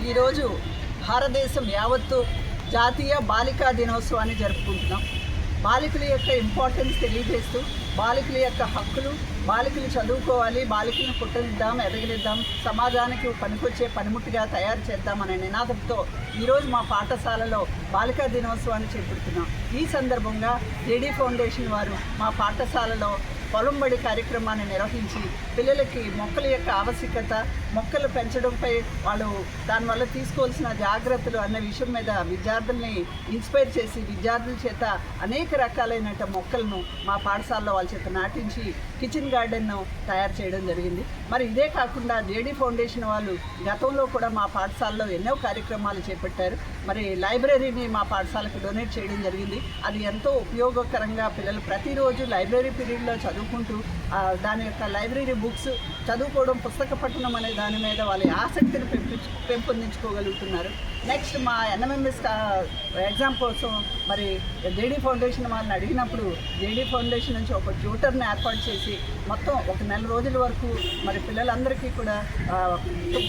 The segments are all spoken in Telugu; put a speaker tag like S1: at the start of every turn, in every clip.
S1: ఈరోజు భారతదేశం యావత్తు జాతీయ బాలికా దినోత్సవాన్ని జరుపుకుంటున్నాం. బాలికల యొక్క ఇంపార్టెన్స్ తెలియజేస్తూ బాలికల యొక్క హక్కులు, బాలికలు చదువుకోవాలి, బాలికలను పుట్టనిద్దాం, ఎదగనిద్దాం, సమాజానికి పనికొచ్చే పనిముట్టుగా తయారు చేద్దామనే నినాదంతో ఈరోజు మా పాఠశాలలో బాలికా దినోత్సవాన్ని చేపడుతున్నాం. ఈ సందర్భంగా జేడీ ఫౌండేషన్ వారు మా పాఠశాలలో పొలంబడి కార్యక్రమాన్ని నిర్వహించి పిల్లలకి మొక్కల యొక్క ఆవశ్యకత, మొక్కలు పెంచడంపై వాళ్ళు దానివల్ల తీసుకోవాల్సిన జాగ్రత్తలు అన్న విషయం మీద విద్యార్థుల్ని ఇన్స్పైర్ చేసి విద్యార్థుల చేత అనేక రకాలైన మొక్కలను మా పాఠశాలలో వాళ్ళ చేత నాటించి కిచెన్ గార్డెన్ను తయారు చేయడం జరిగింది. మరి ఇదే కాకుండా జేడీ ఫౌండేషన్ వాళ్ళు గతంలో కూడా మా పాఠశాలలో ఎన్నో కార్యక్రమాలు చేపట్టారు. మరి లైబ్రరీని మా పాఠశాలకు డొనేట్ చేయడం జరిగింది. అది ఎంతో ఉపయోగకరంగా పిల్లలు ప్రతిరోజు లైబ్రరీ పీరియడ్లో చదువుకుంటూ దాని యొక్క లైబ్రరీ బుక్స్ చదువుకోవడం, పుస్తక పఠనం అనే దాని మీద వాళ్ళ ఆసక్తిని పెంపొందించుకోగలుగుతున్నారు. నెక్స్ట్ మా ఎన్ఎంఎంఎస్ ఎగ్జామ్ కోసం మరి జేడీ ఫౌండేషన్ వాళ్ళని అడిగినప్పుడు జేడీ ఫౌండేషన్ నుంచి ఒక ట్యూటర్ని ఏర్పాటు చేసి మొత్తం 1 నెల రోజుల వరకు మరి పిల్లలందరికీ కూడా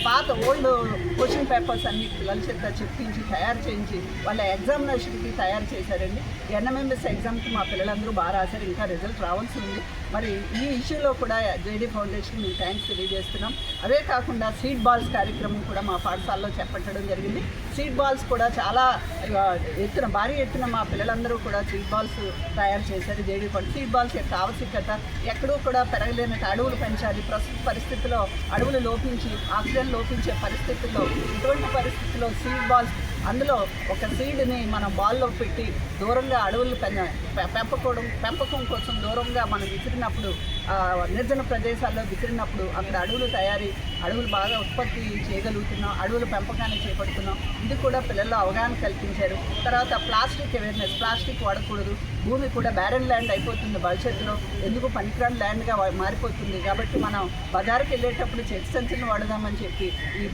S1: పాత ఓల్డ్ క్వశ్చన్ పేపర్స్ అన్ని పిల్లల చేత చెప్పించి తయారు చేయించి వాళ్ళ ఎగ్జామినేషన్కి తయారు చేశారండి. ఎన్ఎంఎంఎస్ ఎగ్జామ్కి మా పిల్లలందరూ బాగా రాశారు. ఇంకా రిజల్ట్ రావాల్సి ఉంది. మరి ఈ ఇష్యూలో కూడా జేడీ ఫౌండేషన్ మీకు థ్యాంక్స్ తెలియజేస్తున్నాం. అదే కాకుండా సీడ్ బాల్స్ కార్యక్రమం కూడా మా పాఠశాలలో చేపట్టడం జరిగింది. సీడ్ బాల్స్ కూడా చాలా భారీ ఎత్తున మా పిల్లలందరూ కూడా సీడ్ బాల్స్ తయారు చేశారు. జేడీ ఫౌండేషన్ సీడ్ బాల్స్ యొక్క ఆవశ్యకత, ఎక్కడూ కూడా పెరగలేని అడవులు పెంచాలి. ప్రస్తుత పరిస్థితుల్లో అడవులు లోపించి ఆక్సిజన్ లోపించే పరిస్థితుల్లో ఇటువంటి పరిస్థితుల్లో సీడ్ బాల్స్, అందులో ఒక సీడ్ని మనం బాల్లో పెట్టి దూరంగా అడవులు పెంపకం కోసం దూరంగా మనం విసిరినప్పుడు, నిర్జన ప్రదేశాల్లో విసిరినప్పుడు అక్కడ అడవులు బాగా ఉత్పత్తి చేయగలుగుతున్నాం, అడవుల పెంపకాన్ని చేపడుతున్నాం. ఇది కూడా పిల్లల్లో అవగాహన కల్పించారు. తర్వాత ప్లాస్టిక్ అవేర్నెస్, ప్లాస్టిక్ వాడకూడదు, భూమి కూడా బ్యారన్ ల్యాండ్ అయిపోతుంది భవిష్యత్తులో, ఎందుకు పనికిరాని ల్యాండ్గా మారిపోతుంది. కాబట్టి మనం బజారుకి వెళ్ళేటప్పుడు చెట్టు సంచులను వాడదామని చెప్పి ఈ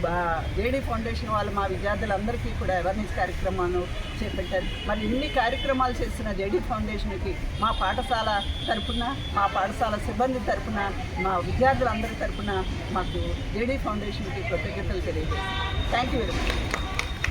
S1: జేడీ ఫౌండేషన్ వాళ్ళు మా విద్యార్థులందరికీ కూడా అవేర్నెస్ కార్యక్రమాలను చేపట్టారు. మరి ఇన్ని కార్యక్రమాలు చేసిన జేడీ ఫౌండేషన్కి మా పాఠశాల తరపున, మా పాఠశాల సిబ్బంది తరపున, మా విద్యార్థులందరి తరపున మాకు జేడీ ఫౌండేషన్కి కృతజ్ఞతలు తెలియజేస్తాం. Thank you very much.